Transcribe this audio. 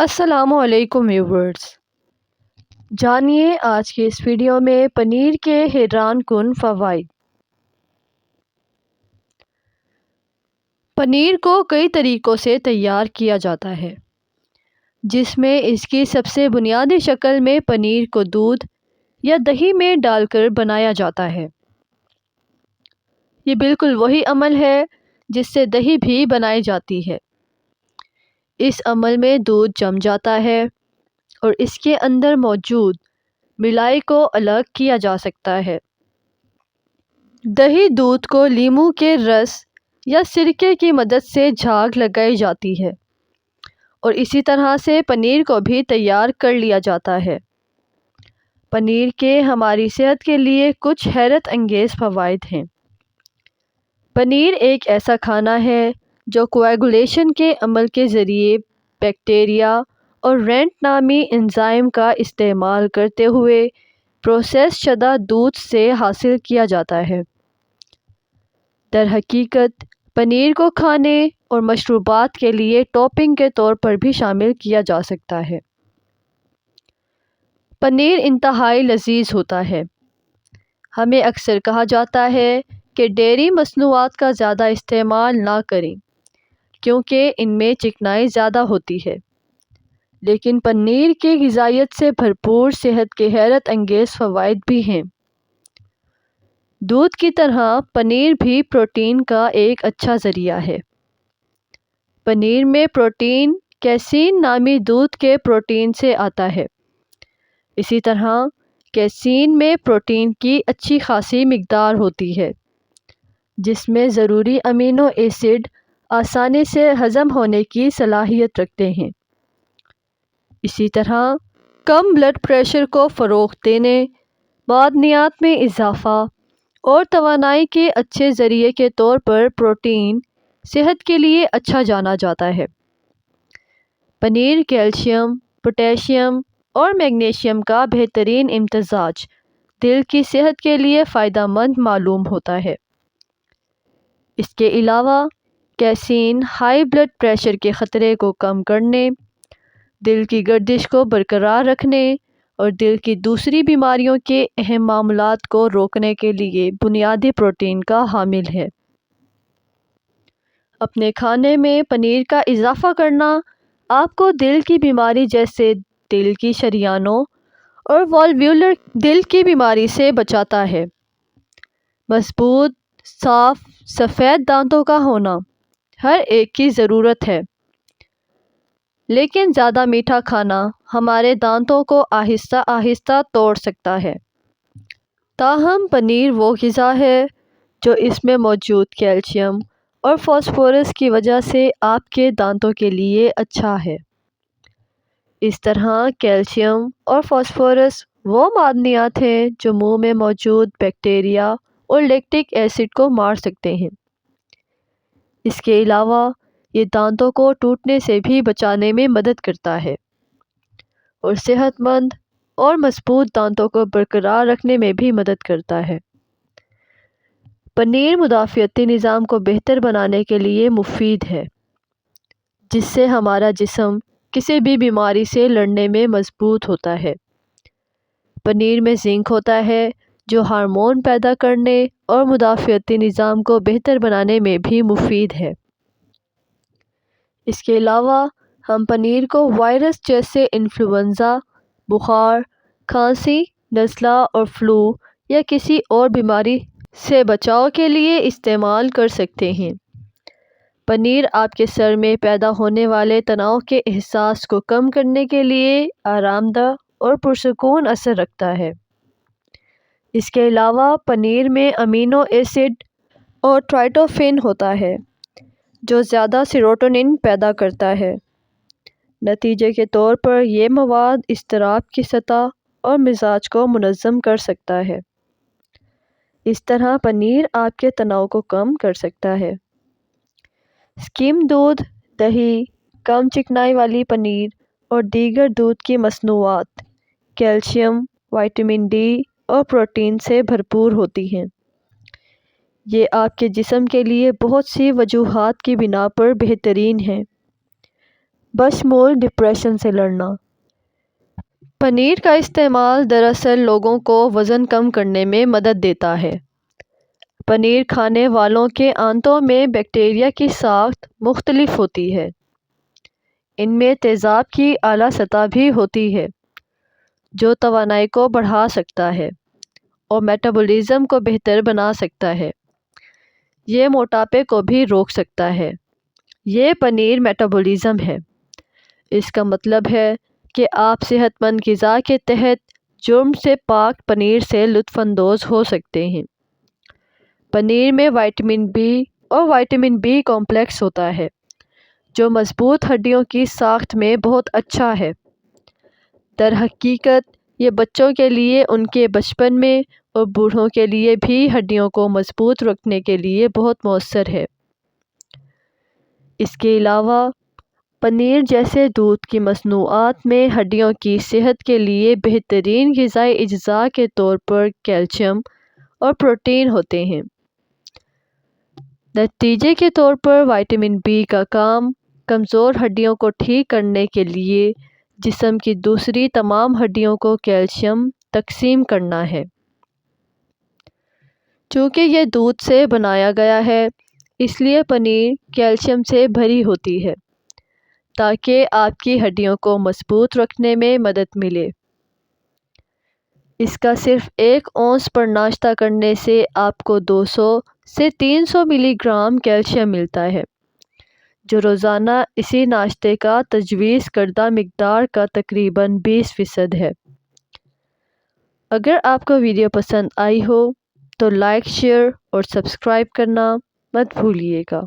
السلام علیکم ویورز، جانیے آج کے اس ویڈیو میں پنیر کے حیران کن فوائد۔ پنیر کو کئی طریقوں سے تیار کیا جاتا ہے، جس میں اس کی سب سے بنیادی شکل میں پنیر کو دودھ یا دہی میں ڈال کر بنایا جاتا ہے۔ یہ بالکل وہی عمل ہے جس سے دہی بھی بنائی جاتی ہے۔ اس عمل میں دودھ جم جاتا ہے اور اس کے اندر موجود ملائی کو الگ کیا جا سکتا ہے۔ دہی دودھ کو لیموں کے رس یا سرکے کی مدد سے جھاگ لگائی جاتی ہے اور اسی طرح سے پنیر کو بھی تیار کر لیا جاتا ہے۔ پنیر کے ہماری صحت کے لیے کچھ حیرت انگیز فوائد ہیں۔ پنیر ایک ایسا کھانا ہے جو کوآگولیشن کے عمل کے ذریعے بیکٹیریا اور رینٹ نامی انزائم کا استعمال کرتے ہوئے پروسیس شدہ دودھ سے حاصل کیا جاتا ہے۔ در حقیقت پنیر کو کھانے اور مشروبات کے لیے ٹاپنگ کے طور پر بھی شامل کیا جا سکتا ہے۔ پنیر انتہائی لذیذ ہوتا ہے۔ ہمیں اکثر کہا جاتا ہے کہ ڈیری مصنوعات کا زیادہ استعمال نہ کریں کیونکہ ان میں چکنائی زیادہ ہوتی ہے، لیکن پنیر کی غذائیت سے بھرپور صحت کے حیرت انگیز فوائد بھی ہیں۔ دودھ کی طرح پنیر بھی پروٹین کا ایک اچھا ذریعہ ہے۔ پنیر میں پروٹین کیسین نامی دودھ کے پروٹین سے آتا ہے۔ اسی طرح کیسین میں پروٹین کی اچھی خاصی مقدار ہوتی ہے، جس میں ضروری امینو ایسڈ آسانی سے ہضم ہونے کی صلاحیت رکھتے ہیں۔ اسی طرح کم بلڈ پریشر کو فروغ دینے، معدنیات میں اضافہ اور توانائی کے اچھے ذریعے کے طور پر پروٹین صحت کے لیے اچھا جانا جاتا ہے۔ پنیر کیلشیم، پوٹاشیم اور میگنیشیم کا بہترین امتزاج دل کی صحت کے لیے فائدہ مند معلوم ہوتا ہے۔ اس کے علاوہ کیسین ہائی بلڈ پریشر کے خطرے کو کم کرنے، دل کی گردش کو برقرار رکھنے اور دل کی دوسری بیماریوں کے اہم معاملات کو روکنے کے لیے بنیادی پروٹین کا حامل ہے۔ اپنے کھانے میں پنیر کا اضافہ کرنا آپ کو دل کی بیماری جیسے دل کی شریانوں اور والویولر دل کی بیماری سے بچاتا ہے۔ مضبوط، صاف، سفید دانتوں کا ہونا ہر ایک کی ضرورت ہے، لیکن زیادہ میٹھا کھانا ہمارے دانتوں کو آہستہ آہستہ توڑ سکتا ہے۔ تاہم پنیر وہ غذا ہے جو اس میں موجود کیلشیم اور فاسفورس کی وجہ سے آپ کے دانتوں کے لیے اچھا ہے۔ اس طرح کیلشیم اور فاسفورس وہ معدنیات ہیں جو منہ میں موجود بیکٹیریا اور لیکٹک ایسڈ کو مار سکتے ہیں۔ اس کے علاوہ یہ دانتوں کو ٹوٹنے سے بھی بچانے میں مدد کرتا ہے اور صحت مند اور مضبوط دانتوں کو برقرار رکھنے میں بھی مدد کرتا ہے۔ پنیر مدافعتی نظام کو بہتر بنانے کے لیے مفید ہے، جس سے ہمارا جسم کسی بھی بیماری سے لڑنے میں مضبوط ہوتا ہے۔ پنیر میں زنک ہوتا ہے جو ہارمون پیدا کرنے اور مدافعتی نظام کو بہتر بنانے میں بھی مفید ہے۔ اس کے علاوہ ہم پنیر کو وائرس جیسے انفلوئنزا، بخار، کھانسی، نزلہ اور فلو یا کسی اور بیماری سے بچاؤ کے لیے استعمال کر سکتے ہیں۔ پنیر آپ کے سر میں پیدا ہونے والے تناؤ کے احساس کو کم کرنے کے لیے آرام دہ اور پرسکون اثر رکھتا ہے۔ اس کے علاوہ پنیر میں امینو ایسڈ اور ٹرائٹوفین ہوتا ہے جو زیادہ سیروٹونن پیدا کرتا ہے۔ نتیجے کے طور پر یہ مواد اضطراب کی سطح اور مزاج کو منظم کر سکتا ہے۔ اس طرح پنیر آپ کے تناؤ کو کم کر سکتا ہے۔ سکیم دودھ، دہی، کم چکنائی والی پنیر اور دیگر دودھ کی مصنوعات کیلشیم، وٹامن ڈی اور پروٹین سے بھرپور ہوتی ہیں۔ یہ آپ کے جسم کے لیے بہت سی وجوہات کی بنا پر بہترین ہیں۔ بشمول ڈپریشن سے لڑنا۔ پنیر کا استعمال دراصل لوگوں کو وزن کم کرنے میں مدد دیتا ہے۔ پنیر کھانے والوں کے آنتوں میں بیکٹیریا کی ساخت مختلف ہوتی ہے۔ ان میں تیزاب کی اعلیٰ سطح بھی ہوتی ہے جو توانائی کو بڑھا سکتا ہے اور میٹابولزم کو بہتر بنا سکتا ہے۔ یہ موٹاپے کو بھی روک سکتا ہے۔ یہ پنیر میٹابولزم ہے۔ اس کا مطلب ہے کہ آپ صحت مند غذا کے تحت جرم سے پاک پنیر سے لطف اندوز ہو سکتے ہیں۔ پنیر میں وٹامن بی اور وٹامن بی کمپلیکس ہوتا ہے جو مضبوط ہڈیوں کی ساخت میں بہت اچھا ہے۔ در حقیقت یہ بچوں کے لیے ان کے بچپن میں اور بوڑھوں کے لیے بھی ہڈیوں کو مضبوط رکھنے کے لیے بہت مؤثر ہے۔ اس کے علاوہ پنیر جیسے دودھ کی مصنوعات میں ہڈیوں کی صحت کے لیے بہترین غذائی اجزاء کے طور پر کیلشیم اور پروٹین ہوتے ہیں۔ نتیجے کے طور پر وٹامن بی کا کام کمزور ہڈیوں کو ٹھیک کرنے کے لیے جسم کی دوسری تمام ہڈیوں کو کیلشیم تقسیم کرنا ہے۔ چونکہ یہ دودھ سے بنایا گیا ہے اس لیے پنیر کیلشیم سے بھری ہوتی ہے تاکہ آپ کی ہڈیوں کو مضبوط رکھنے میں مدد ملے۔ اس کا صرف 1 اونس پر ناشتہ کرنے سے آپ کو 200 سے 300 ملی گرام کیلشیم ملتا ہے جو روزانہ اسی ناشتے کا تجویز کردہ مقدار کا تقریباً 20% ہے۔ اگر آپ کو ویڈیو پسند آئی ہو تو لائک، شیئر اور سبسکرائب کرنا مت بھولیے گا۔